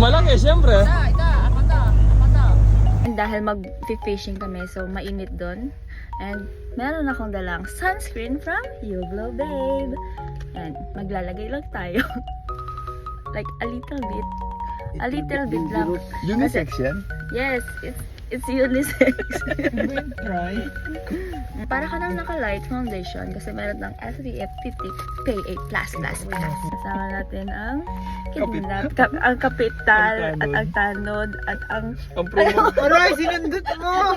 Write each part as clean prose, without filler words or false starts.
lang eh, syempre. And dahil mag-fishing kami, so mainit doon. And meron akong dalang sunscreen from YouGlow Babe. And maglalagay lang tayo. Like a little bit. A little bit lang. Unisex yan? Yes, it's unisex. Right. Para ka nang naka-light foundation kasi meron ng SPF 50 PA+++. Kasama natin ang kidnap, ang kapital, at ang tanod, at ang... Ang promo. Aray, sinundot mo!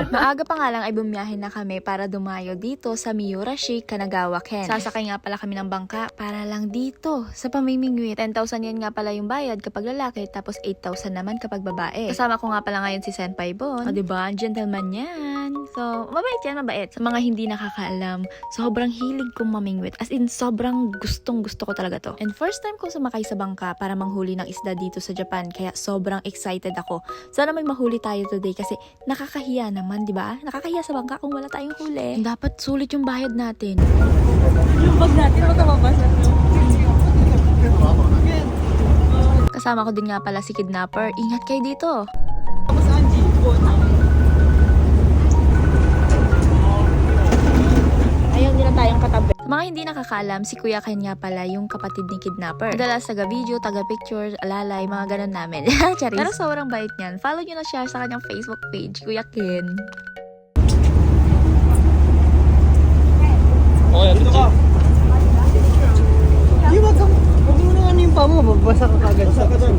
Maaga pa nga lang ay bumiyahe na kami para dumayo dito sa Miyurashi, Kanagawa, Ken. Sasakay nga pala kami ng bangka para lang dito sa Pamimingwit. 10,000 yen nga pala yung bayad kapag lalaki, tapos 8,000 naman kapag babae. Kasama ko nga pala ngayon si Senpai Bon. O diba, gentleman yan. So, mabait yan, mabait. Sa mga hindi nakakaalam, sobrang hilig kong mamingwit. As in, sobrang gustong gusto ko talaga to. And first time ko sumakay sa bangka para manghuli ng isda dito sa Japan, kaya sobrang excited ako. Sana may mahuli tayo today kasi nakakahiya naman, di ba? Nakakahiya sa bangka kung wala tayong huli. Dapat sulit yung bayad natin. Yung bag natin, magkamabasa. Kasama ko din nga pala si Kidnapper. Ingat kayo dito. Tapos Angie, Ayaw nila tayong katabi. Sa mga hindi nakakaalam, si Kuya Ken nga pala yung kapatid ni Kidnapper. Madalas taga-video, taga-picture, alalay, mga ganun namin. Charis. Pero sobrang bait niyan. Follow nyo na siya sa kanyang Facebook page, Kuya Ken. Okay, dito ka. Huwag mo na ano yung pa mo, magbasa ka kagad. Basa ka dun.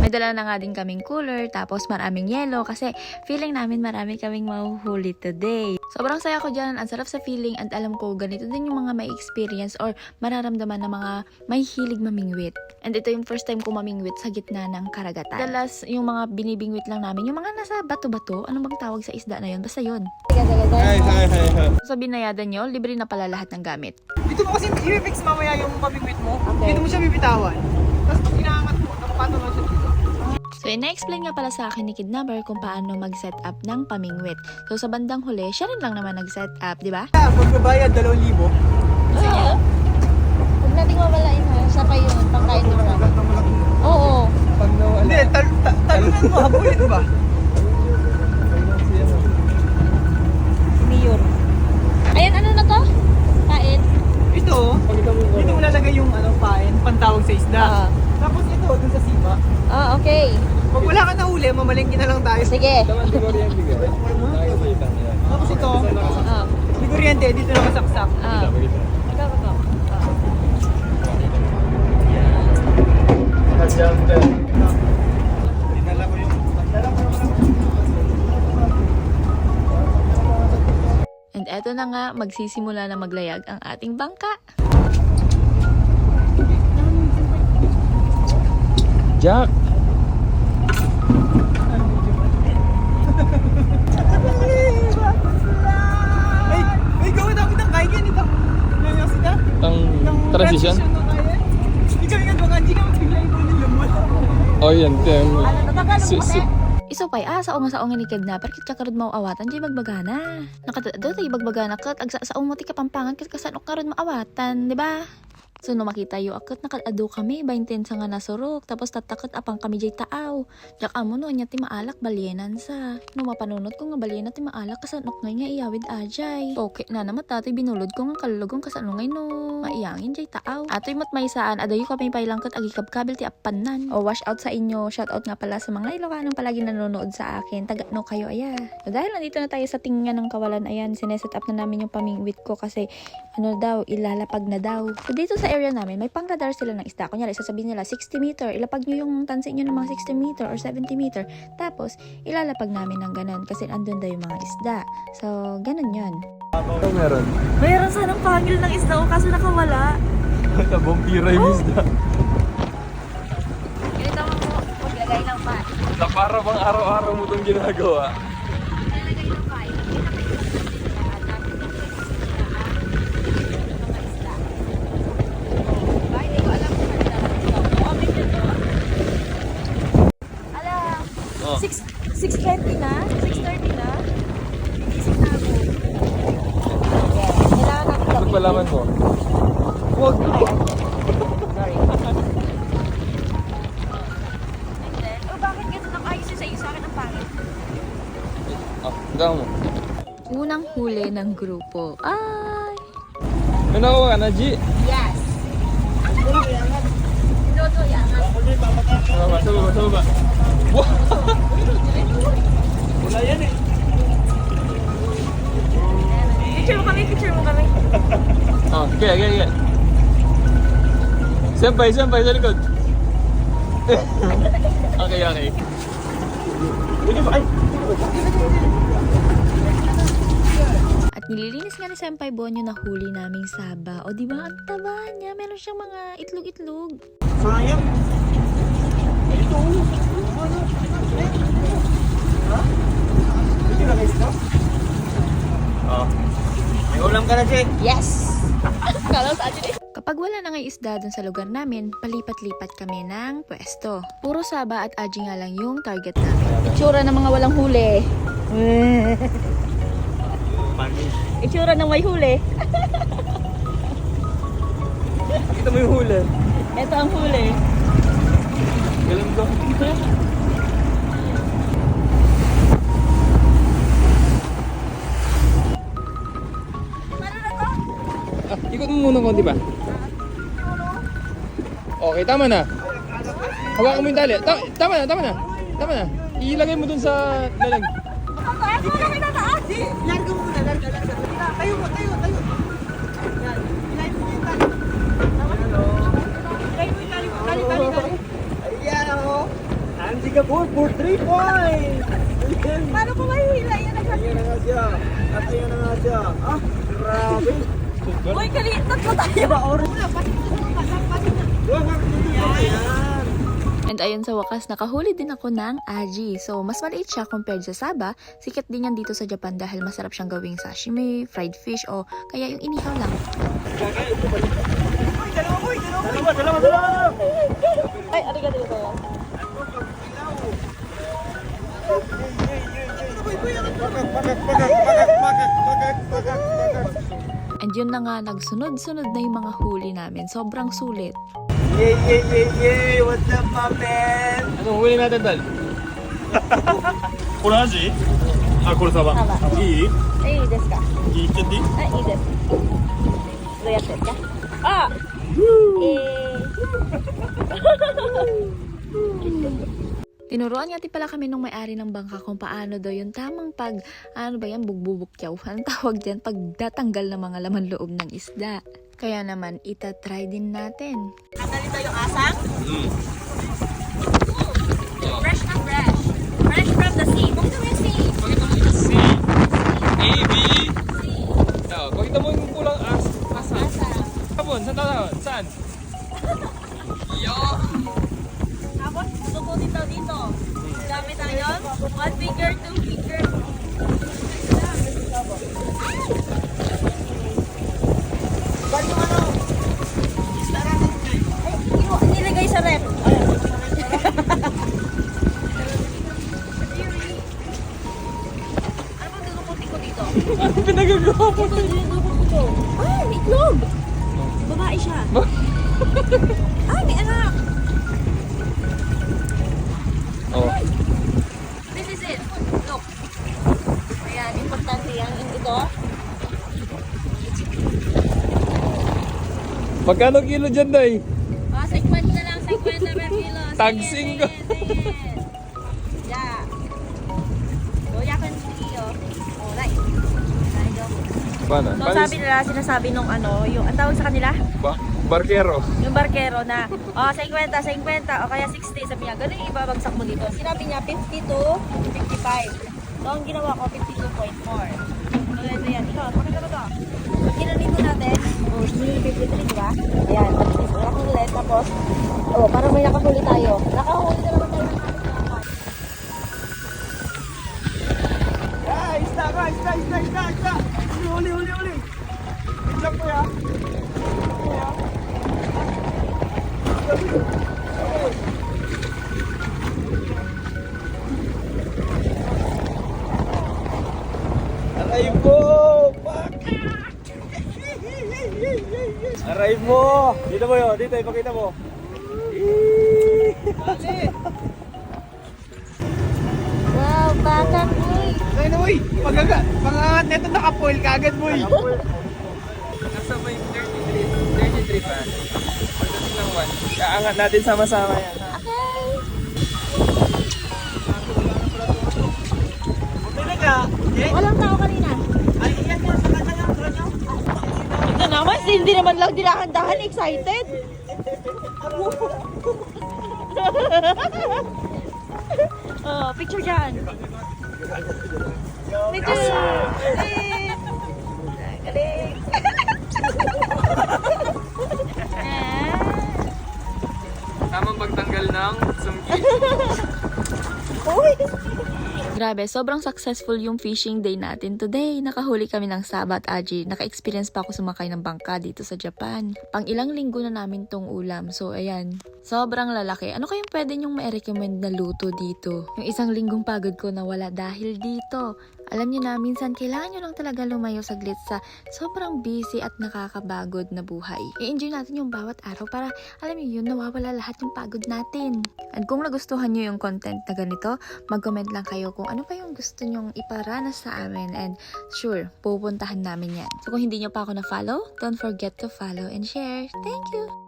May dala na nga din kaming cooler, tapos maraming yelo kasi feeling namin marami kaming mahuhuli today. Sobrang saya ko dyan, ang sarap sa feeling, at alam ko ganito din yung mga may experience or mararamdaman na mga may hilig mamingwit. And ito yung first time ko mamingwit sa gitna ng karagatan. Dalas yung mga binibingwit lang namin, yung mga nasa bato-bato, ano bang tawag sa isda na yun? Basta yun. Hi. Sa binayadan nyo, libre na pala lahat ng gamit. Dito mo kasi i-fix mamaya yung pamingwit mo. Okay. Dito mo siya bibitawan. Tapos pag inaangat mo, nakapatong lang siya dito. So, ina-explain nga pala sa akin ni Kidnapper kung paano mag-set up ng pamingwit. So, sa bandang huli, siya rin lang naman nag-set up, di ba? Magbabayad 2,000. Oo. Huwag nating mawalain ha. Siya pa yun, pangkain mo siya. Oo. Pag nawala. Hindi, talunan mo, habulin ba? Mayor. Ayan, ano na to? Kain? Ito, dito mo lalagay yung pain, pantawag sa isda. Tapos ito, dun sa sipa. Ah, okay. Pag wala ka na huli, mamalengke na lang tayo. Sige. Naman di kuryente ka. Nakikita niya. Tapos ito, Ah. di kuryente, dito nakasaksak. Ah. Ikaw. And eto na nga, magsisimula na maglayag ang ating bangka. Jack! Ay, gawin namin ng kaya ganito. Ngayon sila. Ang transition? Ikaw yung gawin, hindi ka magbigay mo ng lumot. Oh, yan. Isupay, saong ni Kidnapper, kit kakarod mauawatan, di magbagana. Nakatado tayo magbagana, kat agsasaong mo ti kapampangan, kit kasanok karod maawatan, di ba? So, no makita yung akot, nakadado kami, 20 sa nga nasurok, tapos tatakot apang kami jay taaw. Diyak amo no, anya ti maalak, balyenan sa. No, mapanunod ko nga balyena ti maalak, kasanok ngay nga iyawid ajay. Okay na naman tatay, binulod ko nga kalulugong kasanok ngay no, maiyangin jay taaw. Ato'y matmaysaan, adayo kami pailangkot, agikabkabil ti apanan. O, wash out sa inyo, shout out nga pala sa mga Ilocanong palagi nanonood sa akin, taga-no kayo, aya. So, dahil nandito na tayo sa tingan ng kawalan, ayan, sineset up na namin yung pamingwit ko kasi, ano daw, ilalapag na daw. So, dito sa area namin, may pang-radar sila ng isda. Kunyari, sasabihin nila 60 meter, ilapag nyo yung tansi nyo ng mga 60 meter or 70 meter. Tapos, ilalapag namin ng ganun kasi andun daw yung mga isda. So, ganun yun. Ito meron. Mayroon sanang pangil ng isda kaso nakawala. Nabumpira yung isda. Ganito mo, maglagay ng pa. Na para bang araw-araw mo itong ginagawa. Maglagay ng pa. Oh. 6:20 na? 6:30 na? Inisip na ako. Yes. Kailangan natin gawin. Pagpalaman mo. Huwag. Sorry. Gawa mo. Unang huli ng grupo. Ay! May nakuha ka na, G. Yes! Ito, yangat. Sa baba. Wow! Wala yan eh. Picture mo kami. Oh, kaya. Senpai, sa likod. Okay. At nililinis nga ni Senpai Bonyo na huli naming saba. O diba, ang taba niya. Meron siyang mga itlog-itlog. Sayang. Ito. Ha? Hindi na guys ka? Oh. May ulam ka na, Jake. Yes! Kapag wala na nga isda dun sa lugar namin, palipat-lipat kami ng pwesto. Puro saba at aji nga lang yung target namin. Itsura ng mga walang huli. Itsura ng may huli. Kita mo yung huli. Ito ang huli. Galing ko. Ikot mo muna konti ba? Okay, tama na. Hawakan mo yung tali. Tama na. Ilagay mo dun sa lalag. Larga mo muna, larga. Tayo mo. Yan. Ilay mo yung tali. Ilay mo yung tali. Ayan ako. Andy ka for 3 points. Paano ko mahihila yan? Ayan na nga siya. At ayan na nga siya. Ah, grabe. Uy, kaliitot mo tayo. Diba, oras na. Pasok na. Ayan. And ayun sa wakas, nakahuli din ako ng aji. So, mas maliit siya compared sa saba. Sikat din yan dito sa Japan dahil masarap siyang gawing sashimi, fried fish, o kaya yung inihaw lang. Dalawa. Ay, arigato dito. And yun na nga, nagsunod-sunod na yung mga huli namin. Sobrang sulit. Yeah. What's up, my man? Anong huli natin, Dal? これアジ？あ、これサバ。いい？いいですか？いっちゃっていい？いいです。どうやってですか？あTinuruan nga pala kami nung may-ari ng bangka kung paano daw yung tamang bugbubukyaw. Anong tawag dyan? Pagdatanggal ng mga laman loob ng isda. Kaya naman, itatry din natin. Nandito yung asang? Fresh na fresh. Fresh from the sea. Pakita mo yung sea. Pakita mo yung C. A, B. Pakita mo yung kulang asa. Tapon, saan tawag? Saan? Yo! Tapos, susukutin daw dito. Gamit tayo. 1 finger, 2 finger. Ba't yung ano? Ay, nilagay sa rep. Ano bang dudukutin ko dito? Ano pinagagawa mo? Ito, dudukutin ko. Ay, may itlog! Babae siya. Ay, may anak! Oh. This is it. Look. Ayan, importante yan. Ito. Magkano kilo dyan, Day? 50 na lang, 50 per kilo. Tagsing ko. Yeah. Yakan iyo. Alright. Paano? So sabi nila, sinasabi nung yung ang tawag sa kanila? Barkero. Yung barkero na, 50, o kaya 60, sabi niya, ganun yung ibabagsak mo dito. Sinabi niya, 50 to 55. So, ang ginawa ko, 52.4. So, ito yan. Ikaw, pakita mo to. Kinanito natin, 53, di ba? Ayan, akong ulit, tapos, parang may nakahuli tayo. Nakahuli na naman tayo ng Isda. Huli. Isda po ya. Aray mo! Aray mo! Dito mo yun, dito ipakita mo. Wow, bakang uy! Ay na uy! Pag Pangangat neto nakapoil kagad mo eh. Nasa may 33 pa. Pagdating ng 1. Kaangat natin sama-sama yan. Ha? Talaga, eh? Walang tao kanina. Ay, yan yan, sa kanya yung tulad nyo. Ito naman, hindi naman lang dinahan-dahan, excited. Oh, picture dyan. Picture. Galing. Galing. Tamang pagtanggal ng sungki. Uy. Grabe, sobrang successful yung fishing day natin today. Nakahuli kami ng Sabat Aji. Naka-experience pa ako sumakay ng bangka dito sa Japan. Pang ilang linggo na namin tong ulam. So, ayan. Sobrang lalaki. Ano kayong pwede nyong ma-recommend na luto dito? Yung isang linggong pagod ko nawala dahil dito. Alam niyo na, minsan kailangan nyo lang talaga lumayo saglit sa sobrang busy at nakakabagod na buhay. I-enjoy natin yung bawat araw para, alam niyo yun, nawawala lahat yung pagod natin. And kung nagustuhan nyo yung content na ganito, mag-comment lang kayo kung ano pa yung gusto nyong iparanas sa amin. And sure, pupuntahan namin yan. So kung hindi nyo pa ako na-follow, don't forget to follow and share. Thank you!